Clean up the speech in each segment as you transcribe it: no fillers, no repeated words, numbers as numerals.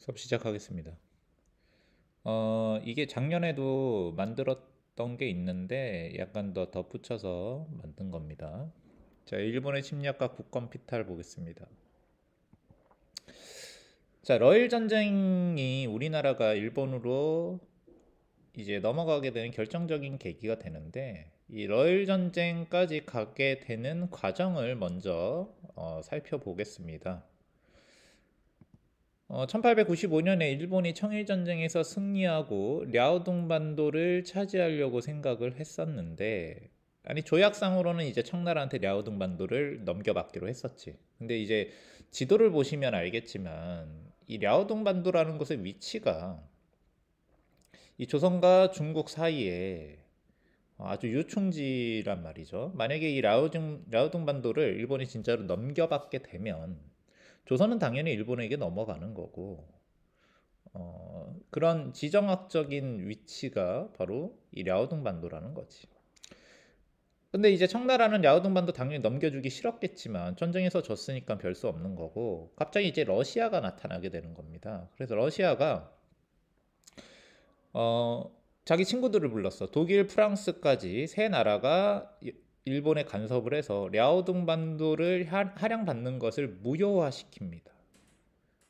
수업 시작하겠습니다. 이게 작년에도 만들었던 게 있는데 약간 더 덧붙여서 만든 겁니다. 자, 일본의 침략과 국권 피탈 보겠습니다. 자, 러일 전쟁이 우리나라가 일본으로 이제 넘어가게 되는 결정적인 계기가 되는데, 이 러일 전쟁까지 가게 되는 과정을 먼저 살펴보겠습니다. 1895년에 일본이 청일전쟁에서 승리하고 랴오둥반도를 차지하려고 생각을 했었는데, 아니 조약상으로는 이제 청나라한테 랴오둥반도를 넘겨받기로 했었지. 근데 이제 지도를 보시면 알겠지만 이 랴오둥반도라는 곳의 위치가 이 조선과 중국 사이에 아주 요충지란 말이죠. 만약에 이 랴오둥반도를 일본이 진짜로 넘겨받게 되면 조선은 당연히 일본에게 넘어가는 거고, 그런 지정학적인 위치가 바로 이 랴오둥반도라는 거지. 근데 이제 청나라는 랴오둥반도 당연히 넘겨주기 싫었겠지만 전쟁에서 졌으니까 별 수 없는 거고, 갑자기 이제 러시아가 나타나게 되는 겁니다. 그래서 러시아가 어, 자기 친구들을 불렀어. 독일, 프랑스까지 세 나라가 일본에 간섭을 해서 랴오둥반도를 할양받는 것을 무효화시킵니다.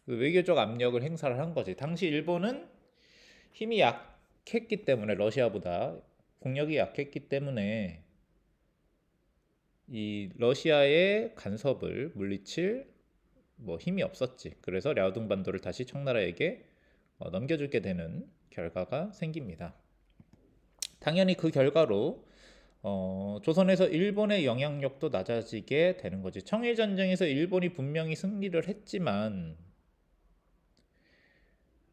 그 외교적 압력을 행사를 한 거지. 당시 일본은 힘이 약했기 때문에, 러시아보다 국력이 약했기 때문에 이 러시아의 간섭을 물리칠 뭐 힘이 없었지. 그래서 랴오둥반도를 다시 청나라에게 넘겨주게 되는 결과가 생깁니다. 당연히 그 결과로 조선에서 일본의 영향력도 낮아지게 되는 거지. 청일전쟁에서 일본이 분명히 승리를 했지만,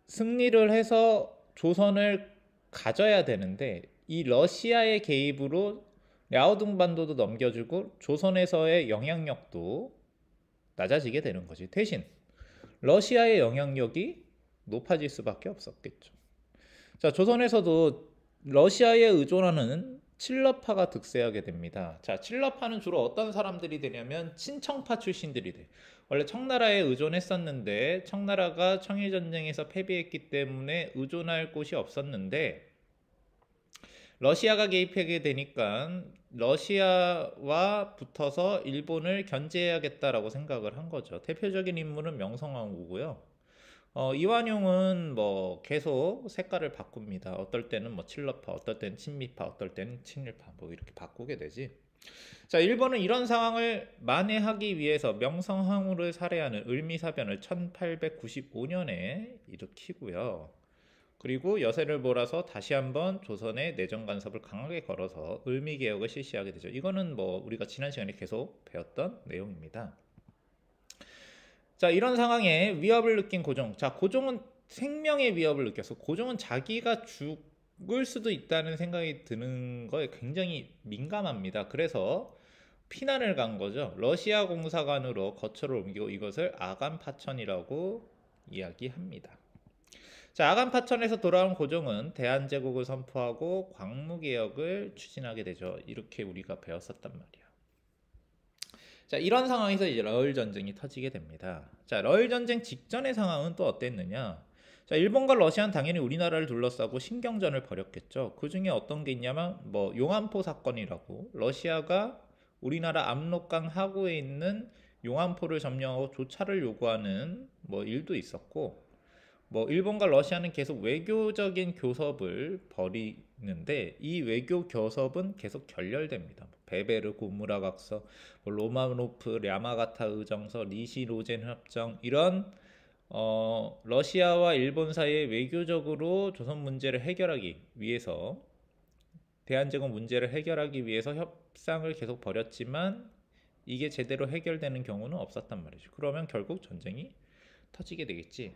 승리를 해서 조선을 가져야 되는데 이 러시아의 개입으로 랴오둥반도도 넘겨주고 조선에서의 영향력도 낮아지게 되는 거지. 대신 러시아의 영향력이 높아질 수밖에 없었겠죠. 자, 조선에서도 러시아에 의존하는 칠러파가 득세하게 됩니다. 자, 칠러파는 주로 어떤 사람들이 되냐면 친청파 출신들이 돼. 원래 청나라에 의존했었는데 청나라가 청일전쟁에서 패배했기 때문에 의존할 곳이 없었는데, 러시아가 개입하게 되니까 러시아와 붙어서 일본을 견제해야겠다라고 생각을 한 거죠. 대표적인 인물은 명성황후고요. 이완용은 뭐 계속 색깔을 바꿉니다. 어떨 때는 뭐 칠러파, 어떨 때는 친미파, 어떨 때는 친일파, 뭐 이렇게 바꾸게 되지. 자, 일본은 이런 상황을 만회하기 위해서 명성황후를 살해하는 을미사변을 1895년에 일으키고요. 그리고 여세를 몰아서 다시 한번 조선의 내정 간섭을 강하게 걸어서 을미개혁을 실시하게 되죠. 이거는 뭐 우리가 지난 시간에 계속 배웠던 내용입니다. 자, 이런 상황에 위협을 느낀 고종. 자, 고종은 생명의 위협을 느꼈어. 고종은 자기가 죽을 수도 있다는 생각이 드는 거에 굉장히 민감합니다. 그래서 피난을 간 거죠. 러시아 공사관으로 거처를 옮기고 이것을 아간파천이라고 이야기합니다. 자, 아간파천에서 돌아온 고종은 대한제국을 선포하고 광무개혁을 추진하게 되죠. 이렇게 우리가 배웠었단 말이야. 자, 이런 상황에서 이제 러일 전쟁이 터지게 됩니다. 자, 러일 전쟁 직전의 상황은 또 어땠느냐? 자, 일본과 러시아는 당연히 우리나라를 둘러싸고 신경전을 벌였겠죠. 그 중에 어떤 게 있냐면 뭐 용안포 사건이라고, 러시아가 우리나라 압록강 하구에 있는 용안포를 점령하고 조차를 요구하는 뭐 일도 있었고, 뭐 일본과 러시아는 계속 외교적인 교섭을 벌이는데 이 외교 교섭은 계속 결렬됩니다. 베베르 고무라 각서, 뭐 로마노프 야마가타 의정서, 니시로젠 협정, 이런 러시아와 일본 사이의 외교적으로 조선 문제를 해결하기 위해서, 대한제국 문제를 해결하기 위해서 협상을 계속 벌였지만 이게 제대로 해결되는 경우는 없었단 말이죠. 그러면 결국 전쟁이 터지게 되겠지.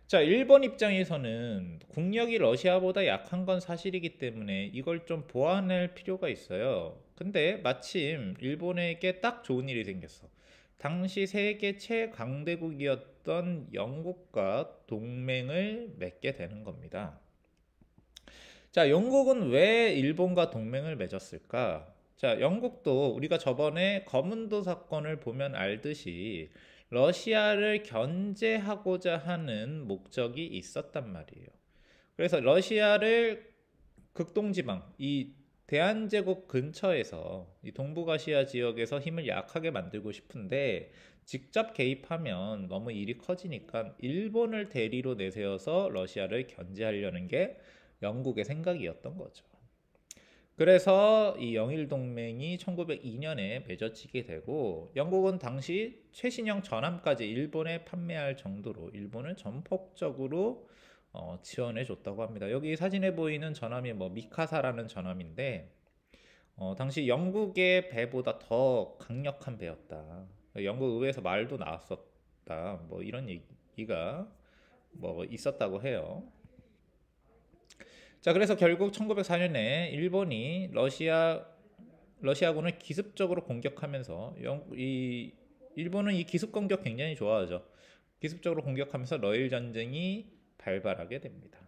자, 일본 입장에서는 국력이 러시아보다 약한 건 사실이기 때문에 이걸 좀 보완할 필요가 있어요. 근데 마침 일본에게 딱 좋은 일이 생겼어. 당시 세계 최강대국이었던 영국과 동맹을 맺게 되는 겁니다. 자, 영국은 왜 일본과 동맹을 맺었을까? 자, 영국도 우리가 저번에 거문도 사건을 보면 알듯이 러시아를 견제하고자 하는 목적이 있었단 말이에요. 그래서 러시아를 극동지방, 이 대한제국 근처에서 이 동북아시아 지역에서 힘을 약하게 만들고 싶은데 직접 개입하면 너무 일이 커지니까 일본을 대리로 내세워서 러시아를 견제하려는 게 영국의 생각이었던 거죠. 그래서 이 영일동맹이 1902년에 맺어지게 되고 영국은 당시 최신형 전함까지 일본에 판매할 정도로 일본을 전폭적으로 지원해 줬다고 합니다. 여기 사진에 보이는 전함이 뭐 미카사라는 전함인데 당시 영국의 배보다 더 강력한 배였다. 영국 의회에서 말도 나왔었다. 뭐 이런 얘기가 뭐 있었다고 해요. 자, 그래서 결국 1904년에 일본이 러시아군을 기습적으로 공격하면서 일본은 이 기습 공격 굉장히 좋아하죠. 기습적으로 공격하면서 러일 전쟁이 발발하게 됩니다.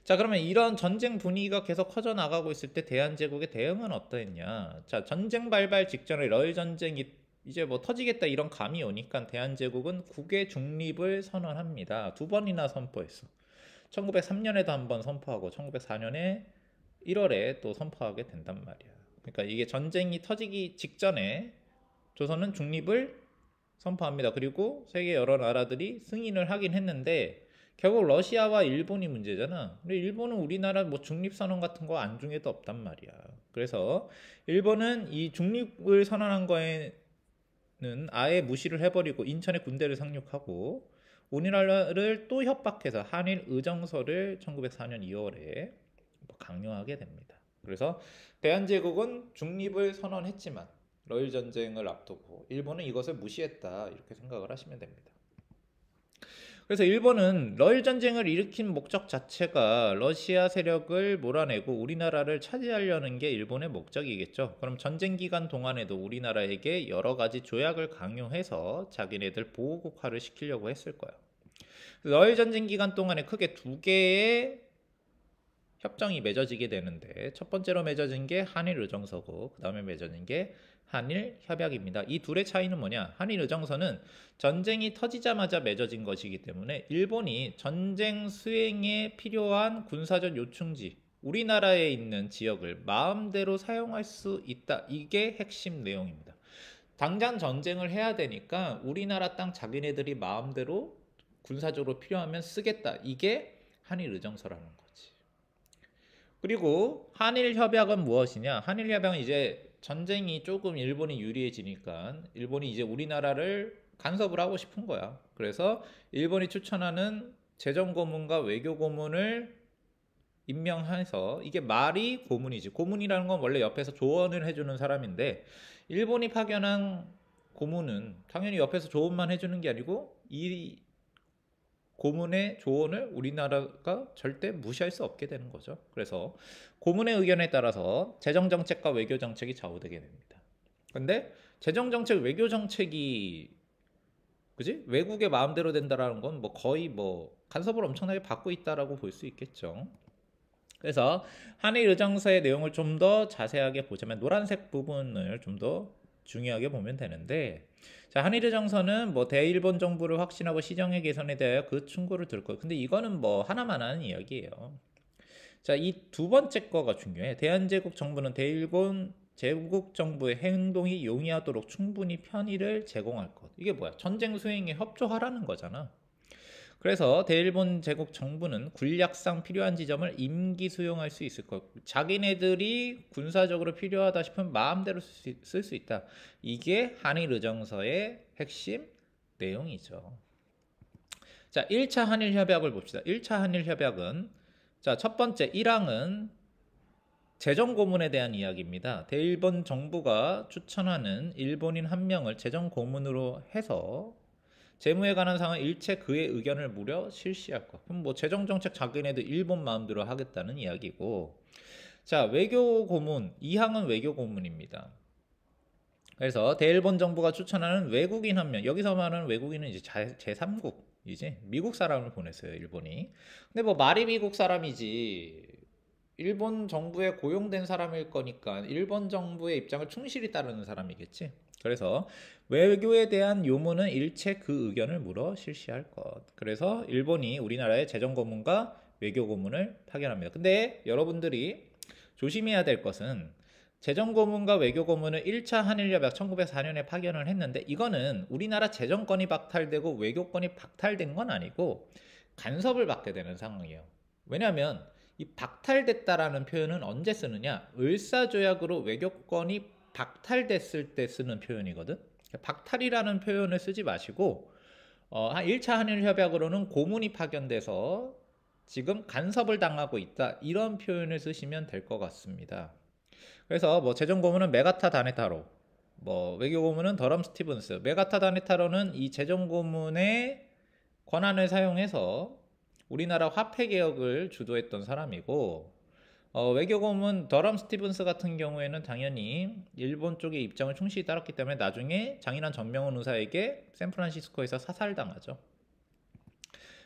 자, 그러면 이런 전쟁 분위기가 계속 커져 나가고 있을 때 대한제국의 대응은 어떠했냐? 자, 전쟁 발발 직전에 러일 전쟁이 이제 뭐 터지겠다 이런 감이 오니까 대한제국은 국외 중립을 선언합니다. 두 번이나 선포했어. 1903년에도 한번 선포하고 1904년에 1월에 또 선포하게 된단 말이야. 그러니까 이게 전쟁이 터지기 직전에 조선은 중립을 선포합니다. 그리고 세계 여러 나라들이 승인을 하긴 했는데 결국 러시아와 일본이 문제잖아. 근데 일본은 우리나라 뭐 중립선언 같은 거 안중에도 없단 말이야. 그래서 일본은 이 중립을 선언한 거에는 아예 무시를 해버리고 인천에 군대를 상륙하고 우리나라를 또 협박해서 한일 의정서를 1904년 2월에 강요하게 됩니다. 그래서 대한제국은 중립을 선언했지만 러일 전쟁을 앞두고 일본은 이것을 무시했다 이렇게 생각을 하시면 됩니다. 그래서 일본은 러일 전쟁을 일으킨 목적 자체가 러시아 세력을 몰아내고 우리나라를 차지하려는 게 일본의 목적이겠죠. 그럼 전쟁 기간 동안에도 우리나라에게 여러 가지 조약을 강요해서 자기네들 보호국화를 시키려고 했을 거야. 러일 전쟁 기간 동안에 크게 두 개의 협정이 맺어지게 되는데 첫 번째로 맺어진 게 한일 의정서고 그 다음에 맺어진 게 한일 협약입니다. 이 둘의 차이는 뭐냐? 한일 의정서는 전쟁이 터지자마자 맺어진 것이기 때문에 일본이 전쟁 수행에 필요한 군사적 요충지 우리나라에 있는 지역을 마음대로 사용할 수 있다. 이게 핵심 내용입니다. 당장 전쟁을 해야 되니까 우리나라 땅 자기네들이 마음대로 군사적으로 필요하면 쓰겠다. 이게 한일 의정서라는 거지. 그리고 한일 협약은 무엇이냐? 한일 협약은 이제 전쟁이 조금 일본이 유리해지니까 일본이 이제 우리나라를 간섭을 하고 싶은 거야. 그래서 일본이 추천하는 재정 고문과 외교 고문을 임명해서 이게 말이 고문이지. 고문이라는 건 원래 옆에서 조언을 해주는 사람인데 일본이 파견한 고문은 당연히 옆에서 조언만 해주는 게 아니고 이 고문의 조언을 우리나라가 절대 무시할 수 없게 되는 거죠. 그래서 고문의 의견에 따라서 재정정책과 외교정책이 좌우되게 됩니다. 근데 재정정책, 외교정책이 그지? 외국의 마음대로 된다라는 건 뭐 거의 뭐 간섭을 엄청나게 받고 있다라고 볼 수 있겠죠. 그래서 한일 의정서의 내용을 좀 더 자세하게 보자면 노란색 부분을 좀 더 중요하게 보면 되는데 자, 한일 의정서는 뭐 대일본 정부를 확신하고 시정의 개선에 대하여 그 충고를 들 거예요. 근데 이거는 뭐 하나만 하는 이야기예요. 자, 이 두 번째 거가 중요해. 대한제국 정부는 대일본 제국 정부의 행동이 용이하도록 충분히 편의를 제공할 것. 이게 뭐야? 전쟁 수행에 협조하라는 거잖아. 그래서 대일본 제국 정부는 군략상 필요한 지점을 임기 수용할 수 있을 것. 자기네들이 군사적으로 필요하다 싶으면 마음대로 쓸 수 있다. 이게 한일 의정서의 핵심 내용이죠. 자, 1차 한일 협약을 봅시다. 1차 한일 협약은 자, 첫 번째 1항은 재정 고문에 대한 이야기입니다. 대일본 정부가 추천하는 일본인 한 명을 재정 고문으로 해서 재무에 관한 사항은 일체 그의 의견을 무려 실시할 것. 그럼 뭐 재정 정책 자기네들 일본 마음대로 하겠다는 이야기고. 자, 외교 고문. 2항은 외교 고문입니다. 그래서 대일본 정부가 추천하는 외국인 한 명. 여기서 말하는 외국인은 이제 제3국. 이제 미국 사람을 보냈어요, 일본이. 근데 뭐 말이 미국 사람이지. 일본 정부에 고용된 사람일 거니까 일본 정부의 입장을 충실히 따르는 사람이겠지. 그래서 외교에 대한 요문은 일체 그 의견을 물어 실시할 것. 그래서 일본이 우리나라에 재정고문과 외교고문을 파견합니다. 근데 여러분들이 조심해야 될 것은 재정고문과 외교고문을 1차 한일협약 1904년에 파견을 했는데 이거는 우리나라 재정권이 박탈되고 외교권이 박탈된 건 아니고 간섭을 받게 되는 상황이에요. 왜냐하면 이 박탈됐다라는 표현은 언제 쓰느냐? 을사조약으로 외교권이 박탈됐을 때 쓰는 표현이거든. 박탈이라는 표현을 쓰지 마시고 1차 한일협약으로는 고문이 파견돼서 지금 간섭을 당하고 있다. 이런 표현을 쓰시면 될 것 같습니다. 그래서 뭐 재정고문은 메가타 다네타로, 뭐 외교고문은 더럼 스티븐스. 메가타 다네타로는 이 재정고문의 권한을 사용해서 우리나라 화폐 개혁을 주도했던 사람이고, 외교고문 더럼 스티븐스 같은 경우에는 당연히 일본 쪽의 입장을 충실히 따랐기 때문에 나중에 장인환 전명훈 의사에게 샌프란시스코에서 사살당하죠.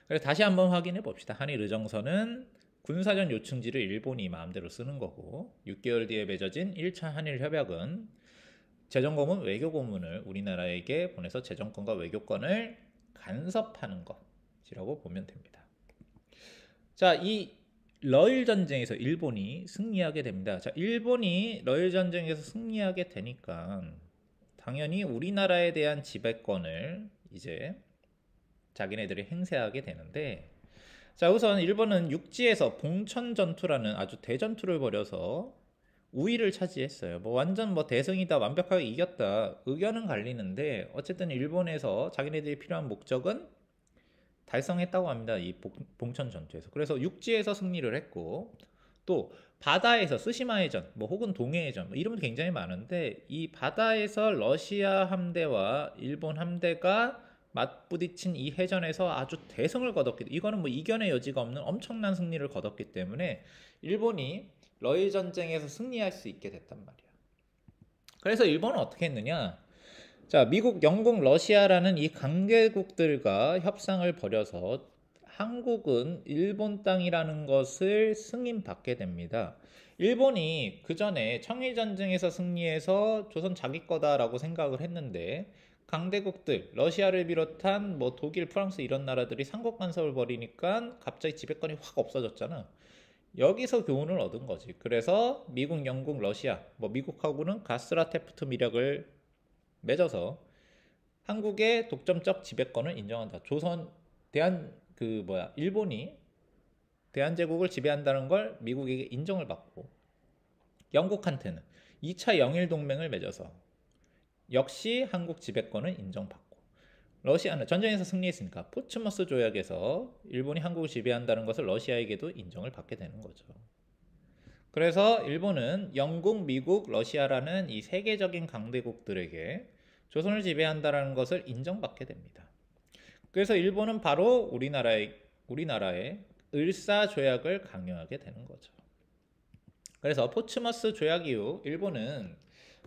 그래서 다시 한번 확인해 봅시다. 한일 의정서는 군사전 요충지를 일본이 마음대로 쓰는 거고 6개월 뒤에 맺어진 1차 한일 협약은 재정고문, 외교고문을 우리나라에게 보내서 재정권과 외교권을 간섭하는 것이라고 보면 됩니다. 자, 이 러일 전쟁에서 일본이 승리하게 됩니다. 자, 일본이 러일 전쟁에서 승리하게 되니까 당연히 우리나라에 대한 지배권을 이제 자기네들이 행사하게 되는데, 자, 우선 일본은 육지에서 봉천 전투라는 아주 대전투를 벌여서 우위를 차지했어요. 뭐 완전 뭐 대승이다, 완벽하게 이겼다, 의견은 갈리는데 어쨌든 일본에서 자기네들이 필요한 목적은 달성했다고 합니다. 이 봉천 전투에서. 그래서 육지에서 승리를 했고, 또 바다에서 스시마해 전, 뭐 혹은 동해해 전, 뭐 이름도 굉장히 많은데 이 바다에서 러시아 함대와 일본 함대가 맞부딪힌 이 해전에서 아주 대승을 거뒀기, 이거는 뭐 이견의 여지가 없는 엄청난 승리를 거뒀기 때문에 일본이 러일 전쟁에서 승리할 수 있게 됐단 말이야. 그래서 일본은 어떻게 했느냐? 자, 미국, 영국, 러시아라는 이 강대국들과 협상을 벌여서 한국은 일본 땅이라는 것을 승인받게 됩니다. 일본이 그 전에 청일전쟁에서 승리해서 조선 자기 거다라고 생각을 했는데 강대국들, 러시아를 비롯한 뭐 독일, 프랑스 이런 나라들이 삼국 간섭을 벌이니까 갑자기 지배권이 확 없어졌잖아. 여기서 교훈을 얻은 거지. 그래서 미국, 영국, 러시아, 뭐 미국하고는 가스라테프트 미력을 맺어서 한국의 독점적 지배권을 인정한다. 조선 일본이 대한제국을 지배한다는 걸 미국에게 인정을 받고, 영국한테는 2차 영일 동맹을 맺어서 역시 한국 지배권을 인정받고, 러시아는 전쟁에서 승리했으니까 포츠머스 조약에서 일본이 한국을 지배한다는 것을 러시아에게도 인정을 받게 되는 거죠. 그래서 일본은 영국, 미국, 러시아라는 이 세계적인 강대국들에게 조선을 지배한다는 것을 인정받게 됩니다. 그래서 일본은 바로 우리나라의 을사조약을 강요하게 되는 거죠. 그래서 포츠머스 조약 이후 일본은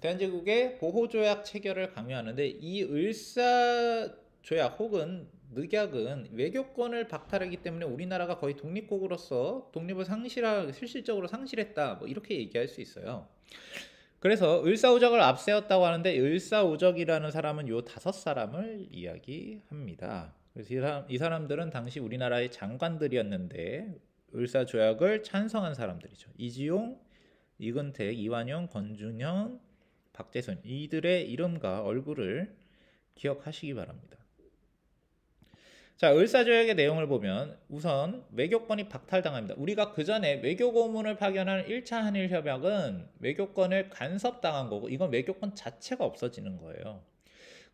대한제국의 보호조약 체결을 강요하는데 이 을사조약 혹은 늑약은 외교권을 박탈하기 때문에 우리나라가 거의 독립국으로서 독립을 실질적으로 상실했다, 뭐 이렇게 얘기할 수 있어요. 그래서 을사오적을 앞세웠다고 하는데 을사오적이라는 사람은 요 5사람을 이야기합니다. 그래서 이 사람들은 당시 우리나라의 장관들이었는데 을사조약을 찬성한 사람들이죠. 이지용, 이근택, 이완용, 권준현, 박재선, 이들의 이름과 얼굴을 기억하시기 바랍니다. 자, 을사조약의 내용을 보면 우선 외교권이 박탈당합니다. 우리가 그 전에 외교고문을 파견한 1차 한일협약은 외교권을 간섭당한 거고 이건 외교권 자체가 없어지는 거예요.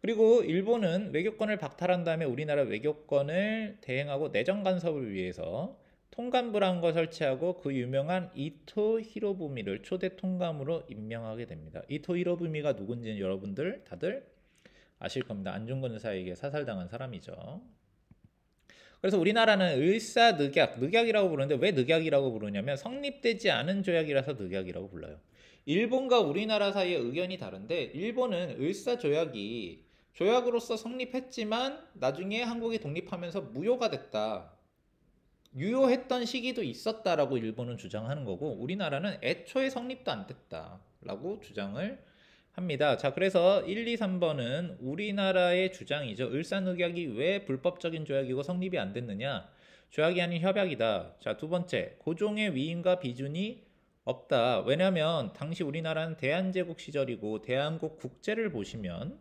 그리고 일본은 외교권을 박탈한 다음에 우리나라 외교권을 대행하고 내정 간섭을 위해서 통감부라는 걸 설치하고 그 유명한 이토 히로부미를 초대 통감으로 임명하게 됩니다. 이토 히로부미가 누군지는 여러분들 다들 아실 겁니다. 안중근 의사에게 사살당한 사람이죠. 그래서 우리나라는 늑약이라고 부르는데 왜 늑약이라고 부르냐면 성립되지 않은 조약이라서 늑약이라고 불러요. 일본과 우리나라 사이의 의견이 다른데 일본은 을사조약이 조약으로서 성립했지만 나중에 한국이 독립하면서 무효가 됐다, 유효했던 시기도 있었다라고 일본은 주장하는 거고 우리나라는 애초에 성립도 안 됐다라고 주장을 합니다. 자, 그래서 1, 2, 3번은 우리나라의 주장이죠. 을사늑약이 왜 불법적인 조약이고 성립이 안 됐느냐? 조약이 아닌 협약이다. 자, 두 번째, 고종의 위임과 비준이 없다. 왜냐하면 당시 우리나라는 대한제국 시절이고 대한국 국제를 보시면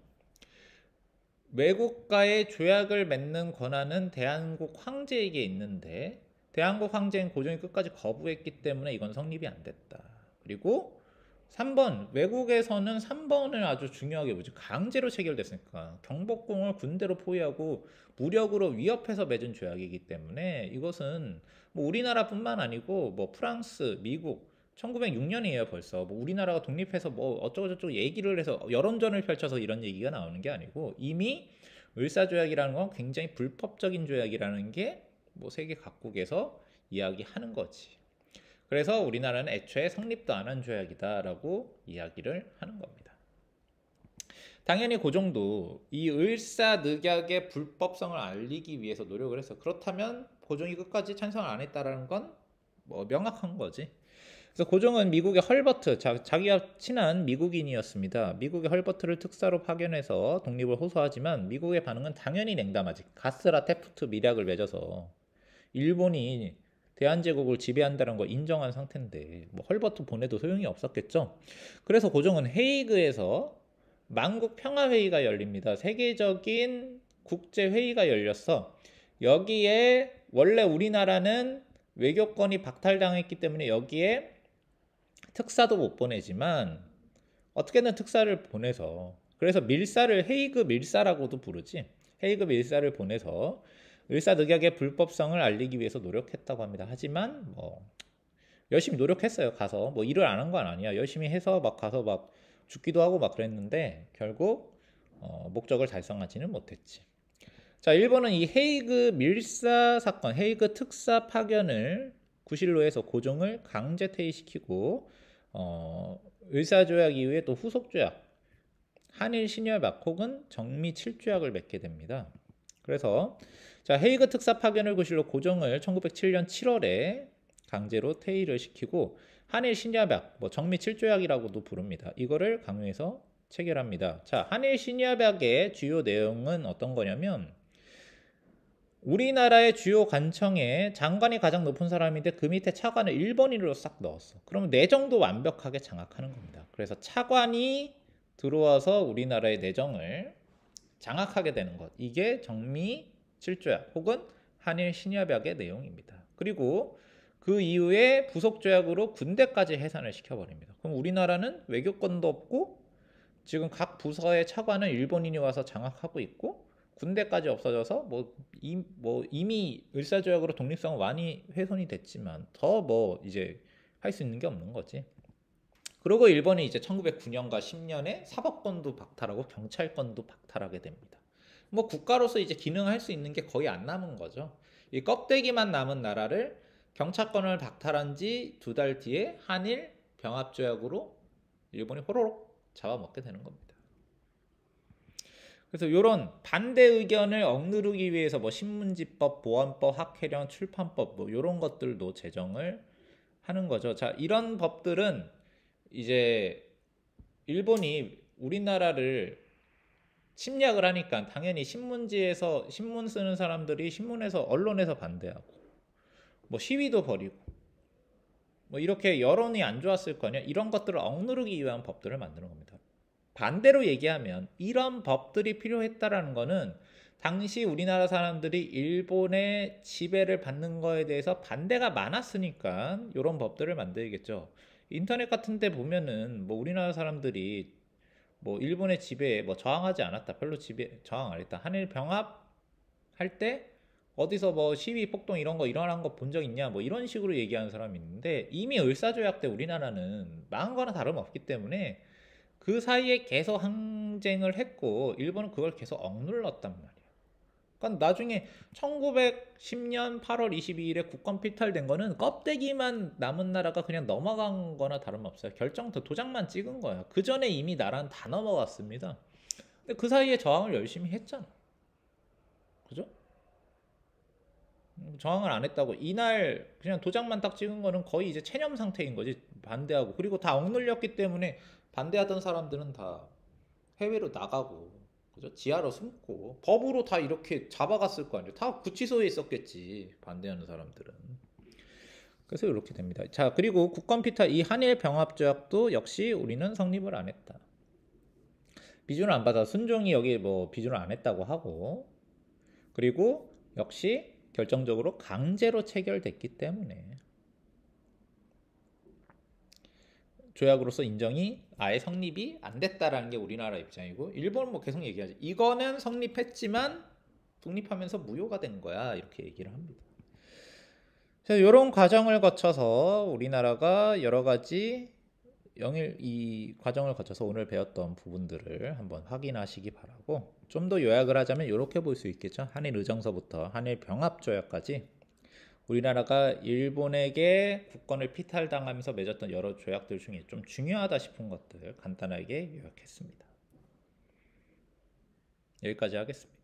외국과의 조약을 맺는 권한은 대한국 황제에게 있는데 대한국 황제는 고종이 끝까지 거부했기 때문에 이건 성립이 안 됐다. 그리고 3번, 외국에서는 3번을 아주 중요하게 보죠. 강제로 체결됐으니까 경복궁을 군대로 포위하고 무력으로 위협해서 맺은 조약이기 때문에 이것은 뭐 우리나라뿐만 아니고 뭐 프랑스, 미국 1906년이에요 벌써. 뭐 우리나라가 독립해서 뭐 어쩌고저쩌고 얘기를 해서 여론전을 펼쳐서 이런 얘기가 나오는 게 아니고 이미 을사조약이라는 건 굉장히 불법적인 조약이라는 게 뭐 세계 각국에서 이야기하는 거지. 그래서 우리나라는 애초에 성립도 안 한 조약이다라고 이야기를 하는 겁니다. 당연히 고종도 이 을사늑약의 불법성을 알리기 위해서 노력을 했어. 그렇다면 고종이 끝까지 찬성을 안 했다라는 건 뭐 명확한 거지. 그래서 고종은 미국의 헐버트, 자기가 친한 미국인이었습니다. 미국의 헐버트를 특사로 파견해서 독립을 호소하지만 미국의 반응은 당연히 냉담하지. 가스라 테프트 밀약을 맺어서 일본이 대한제국을 지배한다는 걸 인정한 상태인데 뭐 헐버트 보내도 소용이 없었겠죠. 그래서 고종은 헤이그에서 만국 평화회의가 열립니다. 세계적인 국제회의가 열렸어. 여기에 원래 우리나라는 외교권이 박탈당했기 때문에 여기에 특사도 못 보내지만 어떻게든 특사를 보내서 그래서 밀사를 헤이그 밀사라고도 부르지. 헤이그 밀사를 보내서 을사늑약의 불법성을 알리기 위해서 노력했다고 합니다. 하지만 뭐 열심히 노력했어요. 가서 뭐 일을 안 한 건 아니야. 열심히 해서 막 가서 막 죽기도 하고 막 그랬는데 결국 목적을 달성하지는 못했지. 자, 일본은 이 헤이그 밀사 사건, 헤이그 특사 파견을 구실로 해서 고종을 강제 퇴위시키고 을사조약 이후에 또 후속조약 한일 신협약 혹은 정미 7조약을 맺게 됩니다. 그래서 자, 헤이그 특사 파견을 구실로 고종을 1907년 7월에 강제로 퇴위를 시키고 한일 신협약, 뭐 정미 7조약이라고도 부릅니다. 이거를 강요해서 체결합니다. 자, 한일 신협약의 주요 내용은 어떤 거냐면 우리나라의 주요 관청에 장관이 가장 높은 사람인데 그 밑에 차관을 일본인으로 싹 넣었어. 그러면 내정도 완벽하게 장악하는 겁니다. 그래서 차관이 들어와서 우리나라의 내정을 장악하게 되는 것. 이게 정미 7조약 혹은 한일 신협약의 내용입니다. 그리고 그 이후에 부속조약으로 군대까지 해산을 시켜버립니다. 그럼 우리나라는 외교권도 없고 지금 각 부서의 차관은 일본인이 와서 장악하고 있고 군대까지 없어져서 뭐 이미 을사조약으로 독립성은 많이 훼손이 됐지만 더 뭐 이제 할 수 있는 게 없는 거지. 그리고 일본이 이제 1909년과 10년에 사법권도 박탈하고 경찰권도 박탈하게 됩니다. 뭐 국가로서 이제 기능할 수 있는 게 거의 안 남은 거죠. 이 껍데기만 남은 나라를 경찰권을 박탈한 지 2달 뒤에 한일 병합조약으로 일본이 호로록 잡아먹게 되는 겁니다. 그래서 이런 반대 의견을 억누르기 위해서 뭐 신문지법, 보안법, 학회령, 출판법 뭐 이런 것들도 제정을 하는 거죠. 자, 이런 법들은 이제 일본이 우리나라를 침략을 하니까 당연히 신문지에서 신문 쓰는 사람들이 신문에서 언론에서 반대하고 뭐 시위도 벌이고 뭐 이렇게 여론이 안 좋았을 거냐 이런 것들을 억누르기 위한 법들을 만드는 겁니다. 반대로 얘기하면 이런 법들이 필요했다라는 거는 당시 우리나라 사람들이 일본의 지배를 받는 거에 대해서 반대가 많았으니까 이런 법들을 만들겠죠. 인터넷 같은 데 보면은 뭐 우리나라 사람들이 뭐 일본의 지배에 뭐 저항하지 않았다. 별로 저항 안 했다. 한일 병합 할 때 어디서 뭐 시위 폭동 이런 거 일어난 거 본 적 있냐 뭐 이런 식으로 얘기하는 사람이 있는데 이미 을사조약 때 우리나라는 망한 거나 다름없기 때문에 그 사이에 계속 항쟁을 했고 일본은 그걸 계속 억눌렀단 말이야. 그러니까 나중에 1910년 8월 22일에 국권 필탈된 거는 껍데기만 남은 나라가 그냥 넘어간 거나 다름없어요. 결정도 도장만 찍은 거야. 그 전에 이미 나라는 다 넘어갔습니다. 근데 그 사이에 저항을 열심히 했잖아. 그죠? 저항을 안 했다고 이날 그냥 도장만 딱 찍은 거는 거의 이제 체념 상태인 거지. 반대하고 그리고 다 억눌렸기 때문에 반대하던 사람들은 다 해외로 나가고, 그죠? 지하로 숨고 법으로 다 이렇게 잡아갔을 거 아니에요. 다 구치소에 있었겠지, 반대하는 사람들은. 그래서 이렇게 됩니다. 자, 그리고 국권 피탈 이 한일 병합 조약도 역시 우리는 성립을 안 했다. 비준을 안 받아 순종이 여기 뭐 비준을 안 했다고 하고, 그리고 역시 결정적으로 강제로 체결됐기 때문에 조약으로서 인정이 아예 성립이 안 됐다라는 게 우리나라 입장이고, 일본은 뭐 계속 얘기하지. 이거는 성립했지만 독립하면서 무효가 된 거야, 이렇게 얘기를 합니다. 이런 과정을 거쳐서 우리나라가 여러 가지 영일 이 과정을 거쳐서 오늘 배웠던 부분들을 한번 확인하시기 바라고, 좀 더 요약을 하자면 이렇게 볼 수 있겠죠. 한일 의정서부터 한일 병합 조약까지 우리나라가 일본에게 국권을 피탈당하면서 맺었던 여러 조약들 중에 좀 중요하다 싶은 것들 간단하게 요약했습니다. 여기까지 하겠습니다.